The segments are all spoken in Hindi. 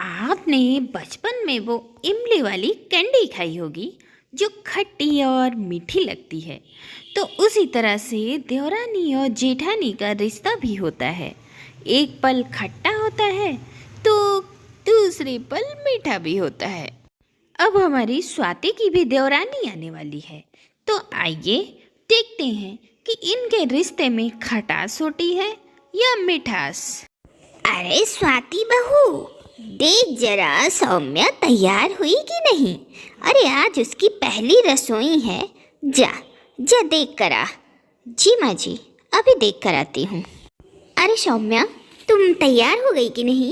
आपने बचपन में वो इमली वाली कैंडी खाई होगी जो खट्टी और मीठी लगती है। तो उसी तरह से देवरानी और जेठानी का रिश्ता भी होता है। एक पल खट्टा होता है तो दूसरे पल मीठा भी होता है। अब हमारी स्वाति की भी देवरानी आने वाली है, तो आइए देखते हैं कि इनके रिश्ते में खटास होती है या मिठास। अरे स्वाति बहू, देख जरा सौम्या तैयार हुई कि नहीं। अरे आज उसकी पहली रसोई है। जा जा देख कर आ। जी माँ जी, अभी देख कर आती हूँ। अरे सौम्या, तुम तैयार हो गई कि नहीं?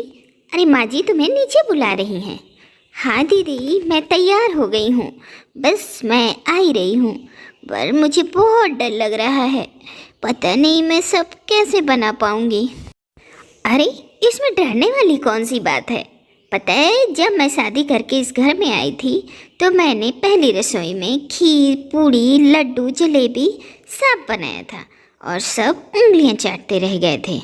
अरे माँ जी तुम्हें नीचे बुला रही हैं। हाँ दीदी, मैं तैयार हो गई हूँ, बस मैं आ ही रही हूँ। पर मुझे बहुत डर लग रहा है, पता नहीं मैं सब कैसे बना पाऊँगी। अरे इसमें डरने वाली कौन सी बात है। पता है, जब मैं शादी करके इस घर में आई थी तो मैंने पहली रसोई में खीर, पूड़ी, लड्डू, जलेबी सब बनाया था और सब उंगलियां चाटते रह गए थे।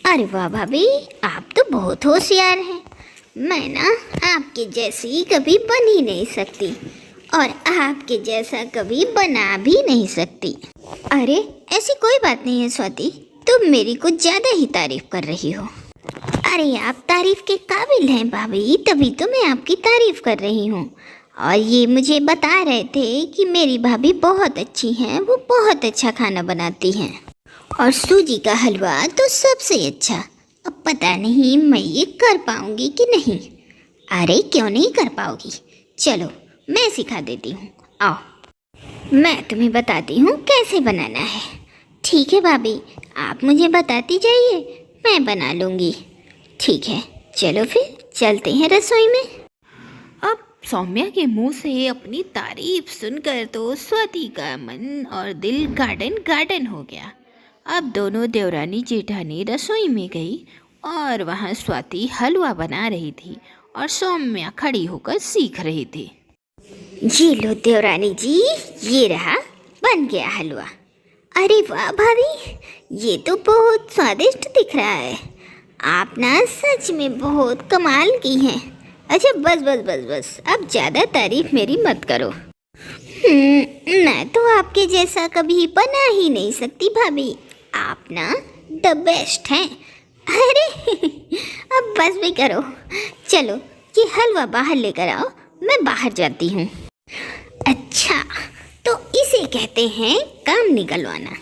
अरे वाह भाभी, आप तो बहुत होशियार हैं। मैं ना आपके जैसी कभी बन ही नहीं सकती और आपके जैसा कभी बना भी नहीं सकती। अरे ऐसी कोई बात नहीं है स्वाति, तुम मेरी कुछ ज़्यादा ही तारीफ कर रही हो। अरे आप तारीफ के काबिल हैं भाभी, तभी तो मैं आपकी तारीफ कर रही हूँ। और ये मुझे बता रहे थे कि मेरी भाभी बहुत अच्छी हैं, वो बहुत अच्छा खाना बनाती हैं और सूजी का हलवा तो सबसे अच्छा। अब पता नहीं मैं ये कर पाऊँगी कि नहीं। अरे क्यों नहीं कर पाओगी, चलो मैं सिखा देती हूँ, आओ मैं तुम्हें बताती हूँ कैसे बनाना है। ठीक है भाभी, आप मुझे बताती जाइए, मैं बना लूँगी। ठीक है, चलो फिर चलते हैं रसोई में। अब सौम्या के मुंह से अपनी तारीफ सुनकर तो स्वाति का मन और दिल गार्डन गार्डन हो गया। अब दोनों देवरानी जेठानी रसोई में गई और वहाँ स्वाति हलवा बना रही थी और सौम्या खड़ी होकर सीख रही थी। ये लो देवरानी जी, ये रहा बन गया हलवा। अरे वाह भाभी, ये तो बहुत स्वादिष्ट दिख रहा है। आप ना सच में बहुत कमाल की हैं। अच्छा बस बस बस बस, अब ज़्यादा तारीफ मेरी मत करो। मैं तो आपके जैसा कभी बना ही नहीं सकती भाभी, आप ना द बेस्ट हैं। अरे अब बस भी करो, चलो ये हलवा बाहर लेकर आओ, मैं बाहर जाती हूँ। अच्छा, तो इसे कहते हैं काम निकलवाना।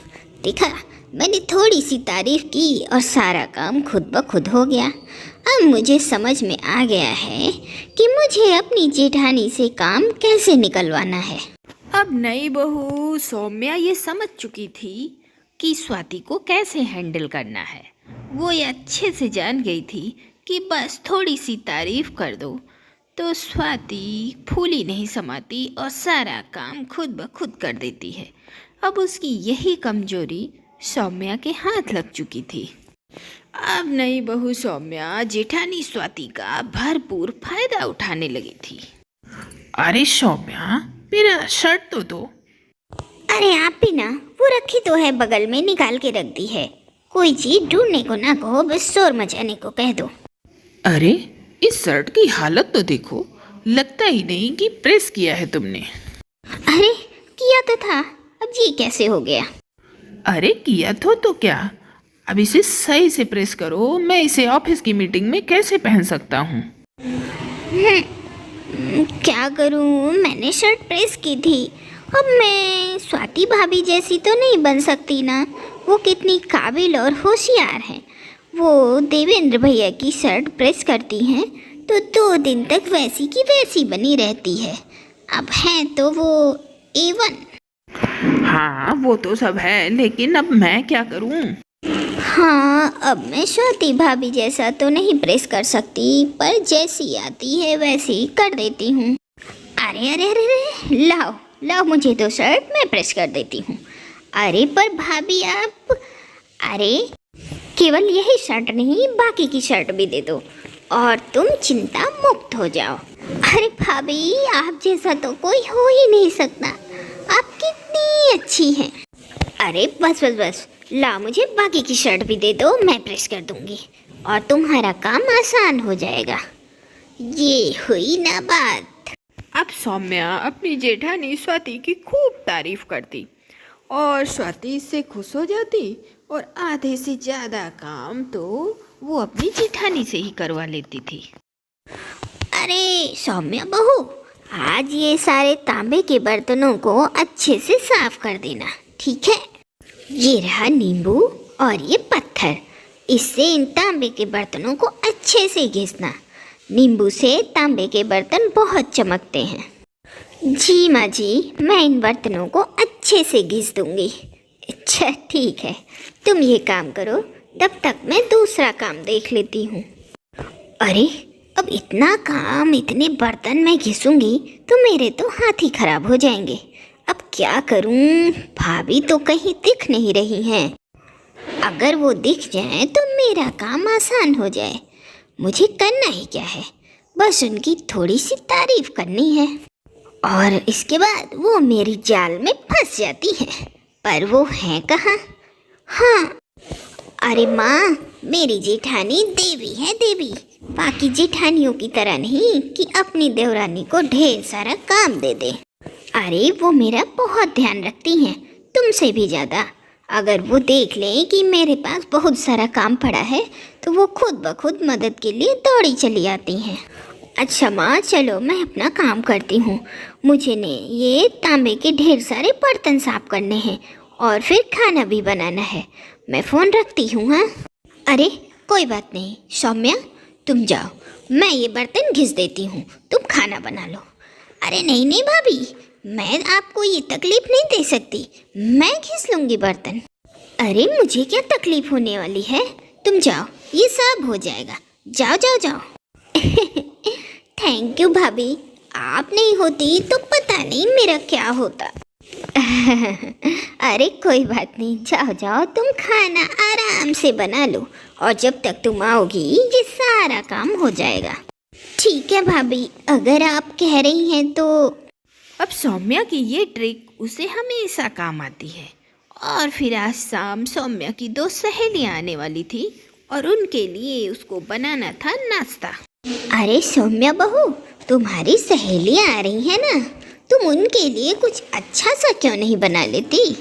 देखा, मैंने थोड़ी सी तारीफ की और सारा काम खुद ब खुद हो गया। अब मुझे समझ में आ गया है कि मुझे अपनी जेठानी से काम कैसे निकलवाना है। अब नई बहू सौम्या ये समझ चुकी थी कि स्वाति को कैसे हैंडल करना है। वो ये अच्छे से जान गई थी कि बस थोड़ी सी तारीफ कर दो तो स्वाति फूली नहीं समाती और सारा काम खुद ब खुद कर देती है। अब उसकी यही कमजोरी सौम्या के हाथ लग चुकी थी। अब नई बहू सौम्या जेठानी स्वाति का भरपूर फायदा उठाने लगी थी। अरे सौम्या, मेरा शर्ट तो दो। अरे आप भी ना, वो रखी तो है बगल में, निकाल के रख दी है। कोई चीज ढूंढने को ना कहो, बस शोर मचाने को कह दो। अरे इस शर्ट की हालत तो देखो, लगता ही नहीं कि प्रेस किया है तुमने। अरे किया तो था, अब ये कैसे हो गया? अरे किया तो क्या, अब इसे सही से प्रेस करो। मैं इसे ऑफिस की मीटिंग में कैसे पहन सकता हूँ? क्या करूँ, मैंने शर्ट प्रेस की थी। अब मैं स्वाति भाभी जैसी तो नहीं बन सकती ना। वो कितनी काबिल और होशियार हैं। वो देवेंद्र भैया की शर्ट प्रेस करती हैं तो 2 दिन तक वैसी की वैसी बनी रहती है। अब है तो वो A1। हाँ वो तो सब है, लेकिन अब मैं क्या करूँ? हाँ, अब मैं स्वाति भाभी जैसा तो नहीं प्रेस कर सकती, पर जैसी आती है वैसी कर देती हूँ। अरे अरे अरे अरे, लाओ लाओ मुझे तो शर्ट, मैं प्रेस कर देती हूँ। अरे पर भाभी आप, अरे केवल यही शर्ट नहीं, बाकी की शर्ट भी दे दो और तुम चिंता मुक्त हो जाओ। अरे भाभी, आप जैसा तो कोई हो ही नहीं सकता, आप कितनी अच्छी हैं। अरे बस बस बस, लाओ मुझे बाकी की शर्ट भी दे दो, मैं प्रेस कर दूंगी और तुम्हारा काम आसान हो जाएगा। ये हुई ना बात। अब सौम्या अपनी जेठानी स्वाति की खूब तारीफ करती और स्वाति इससे खुश हो जाती और आधे से ज़्यादा काम तो वो अपनी जेठानी से ही करवा लेती थी। अरे सौम्या बहू, आज ये सारे तांबे के बर्तनों को अच्छे से साफ कर देना, ठीक है? ये रहा नींबू और ये पत्थर, इससे इन तांबे के बर्तनों को अच्छे से घिसना। नींबू से तांबे के बर्तन बहुत चमकते हैं। जी माँ जी, मैं इन बर्तनों को अच्छे से घिस दूंगी। अच्छा ठीक है, तुम ये काम करो, तब तक मैं दूसरा काम देख लेती हूँ। अरे अब इतना काम, इतने बर्तन मैं घिसूंगी तो मेरे तो हाथ ही खराब हो जाएंगे। अब क्या करूँ? भाभी तो कहीं दिख नहीं रही हैं। अगर वो दिख जाए तो मेरा काम आसान हो जाए। मुझे करना ही क्या है, बस उनकी थोड़ी सी तारीफ करनी है और इसके बाद वो मेरी जाल में फंस जाती हैं। पर वो हैं कहाँ? हाँ, अरे माँ, मेरी जेठानी देवी है, देवी। बाकी जेठानियों की तरह नहीं कि अपनी देवरानी को ढेर सारा काम दे दे। अरे वो मेरा बहुत ध्यान रखती हैं, तुमसे भी ज़्यादा। अगर वो देख लें कि मेरे पास बहुत सारा काम पड़ा है तो वो खुद ब खुद मदद के लिए दौड़ी चली आती हैं। अच्छा माँ, चलो मैं अपना काम करती हूँ। मुझे ने ये तांबे के ढेर सारे बर्तन साफ करने हैं और फिर खाना भी बनाना है। मैं फ़ोन रखती हूँ। हाँ, अरे कोई बात नहीं सौम्या, तुम जाओ, मैं ये बर्तन घिस देती हूँ, तुम खाना बना लो। अरे नहीं नहीं भाभी, मैं आपको ये तकलीफ़ नहीं दे सकती, मैं घिस लूँगी बर्तन। अरे मुझे क्या तकलीफ़ होने वाली है, तुम जाओ, ये सब हो जाएगा। जाओ जाओ जाओ। थैंक यू भाभी, आप नहीं होती तो पता नहीं मेरा क्या होता। अरे कोई बात नहीं, जाओ जाओ, तुम खाना आराम से बना लो और जब तक तुम आओगी ये सारा काम हो जाएगा। ठीक है भाभी, अगर आप कह रही हैं तो। अब सौम्या की ये ट्रिक उसे हमेशा काम आती है। और फिर आज शाम सौम्या की 2 सहेलियाँ आने वाली थी और उनके लिए उसको बनाना था नाश्ता। अरे सौम्या बहू, तुम्हारी सहेलियाँ आ रही हैं ना, तुम उनके लिए कुछ अच्छा सा क्यों नहीं बना लेती?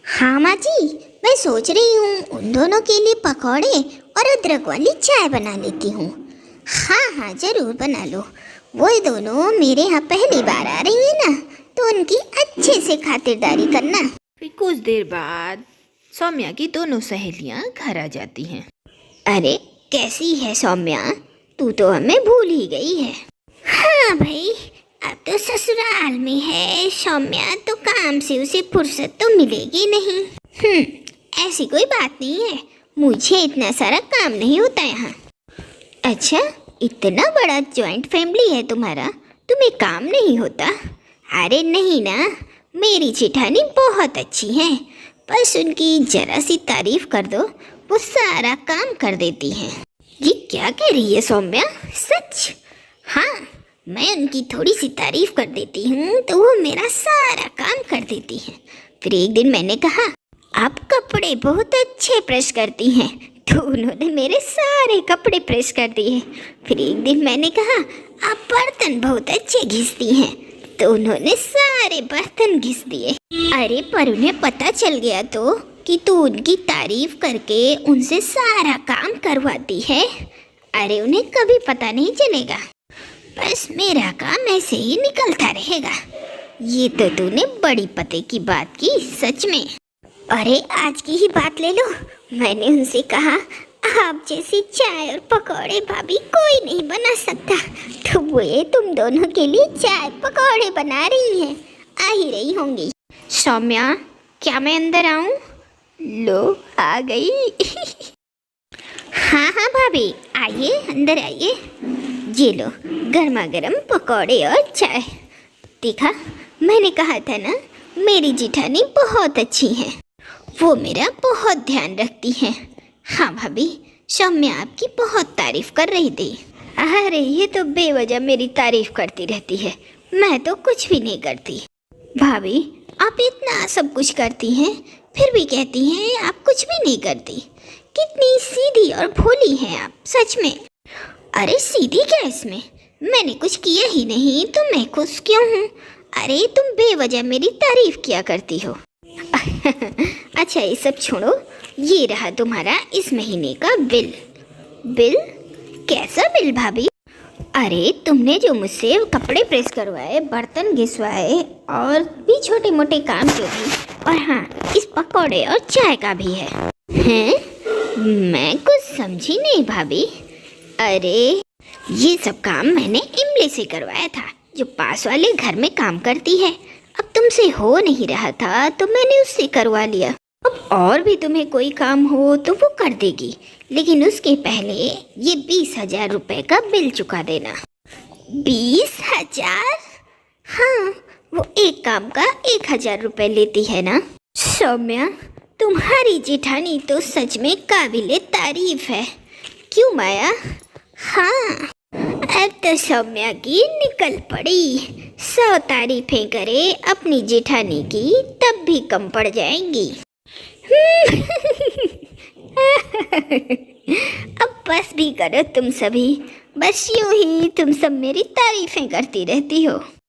हाँ माँ जी, मैं सोच रही हूँ उन दोनों के लिए पकौड़े और अदरक वाली चाय बना लेती हूँ। हाँ हाँ ज़रूर बना लो। वो दोनों मेरे यहाँ पहली बार आ रही है ना, तो उनकी अच्छे से खातिरदारी करना। फिर कुछ देर बाद सौम्या की दोनों सहेलियाँ घर आ जाती हैं। अरे कैसी है सौम्या, तू तो हमें भूल ही गई है। हाँ भाई, अब तो ससुराल में है सौम्या, तो काम से उसे फुर्सत तो मिलेगी नहीं। ऐसी कोई बात नहीं है, मुझे इतना सारा काम नहीं होता यहाँ। अच्छा, इतना बड़ा जॉइंट फैमिली है तुम्हारा, तुम्हें काम नहीं होता? अरे नहीं ना, मेरी जेठानी बहुत अच्छी हैं, बस उनकी जरा सी तारीफ कर दो, वो सारा काम कर देती हैं। ये क्या कह रही है सौम्या, सच? हाँ, मैं उनकी थोड़ी सी तारीफ कर देती हूँ तो वो मेरा सारा काम कर देती हैं। फिर एक दिन मैंने कहा, आप कपड़े बहुत अच्छे प्रेस करती हैं, तो उन्होंने मेरे सारे कपड़े प्रेस कर दिए। फिर एक दिन मैंने कहा, आप बर्तन बहुत अच्छे घिसती हैं, तो उन्होंने सारे बर्तन घिस दिए। अरे पर उन्हें पता चल गया तो कि तू उनकी तारीफ करके उनसे सारा काम करवाती है। अरे उन्हें कभी पता नहीं चलेगा, बस मेरा काम ऐसे ही निकलता रहेगा। ये तो तूने बड़ी पते की बात की सच में। अरे आज की ही बात ले लो, मैंने उनसे कहा आप जैसी चाय और पकौड़े भाभी कोई नहीं बना सकता, तो वो ये तुम दोनों के लिए चाय पकौड़े बना रही हैं, आ ही रही होंगी। सौम्या, क्या मैं अंदर आऊं? लो आ गई। हाँ हाँ भाभी, आइए अंदर आइए। ये लो गर्मा गर्म पकौड़े और चाय। देखा, मैंने कहा था ना, मेरी जेठानी बहुत अच्छी हैं, वो मेरा बहुत ध्यान रखती हैं। हाँ भाभी, सौम्या आपकी बहुत तारीफ कर रही थी। अरे ये तो बेवजह मेरी तारीफ करती रहती है, मैं तो कुछ भी नहीं करती। भाभी, आप इतना सब कुछ करती हैं, फिर भी कहती हैं आप कुछ भी नहीं करती। कितनी सीधी और भोली हैं आप, सच में। अरे सीधी क्या इसमें, मैंने कुछ किया ही नहीं तो मैं खुश क्यों हूँ? अरे तुम बेवजह मेरी तारीफ किया करती हो। अच्छा ये सब छोड़ो, ये रहा तुम्हारा इस महीने का बिल। बिल? कैसा बिल भाभी? अरे तुमने जो मुझसे कपड़े प्रेस करवाए, बर्तन घिसवाए और भी छोटे मोटे काम जो भी, और हाँ इस पकौड़े और चाय का भी है। हैं? मैं कुछ समझी नहीं भाभी। अरे ये सब काम मैंने इमली से करवाया था, जो पास वाले घर में काम करती है। अब तुमसे हो नहीं रहा था तो मैंने उससे करवा लिया। अब और भी तुम्हें कोई काम हो तो वो कर देगी, लेकिन उसके पहले ये 20,000 रुपए का बिल चुका देना। 20,000? हाँ, वो एक काम का 1,000 रुपए लेती है ना। सौम्या, तुम्हारी जेठानी तो सच में काबिले तारीफ है। क्यों माया? हाँ, अब तो सौम्या की निकल पड़ी। 100 तारीफें करे अपनी जेठानी की तब भी कम पड़ जाएंगी। अब बस भी करो तुम सभी, बस यूं ही तुम सब मेरी तारीफें करती रहती हो।